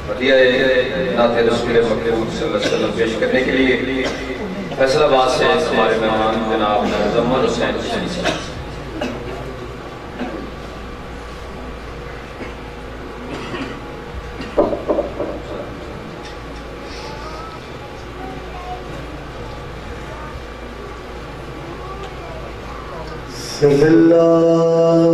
ودیع نعت رسول مقبول صلی اللہ علیہ وسلم پیش کرنے کے لیے فیصل آباد سے ہمارے مہمان جناب مزمل حسین چشتی صاحب. صلی اللہ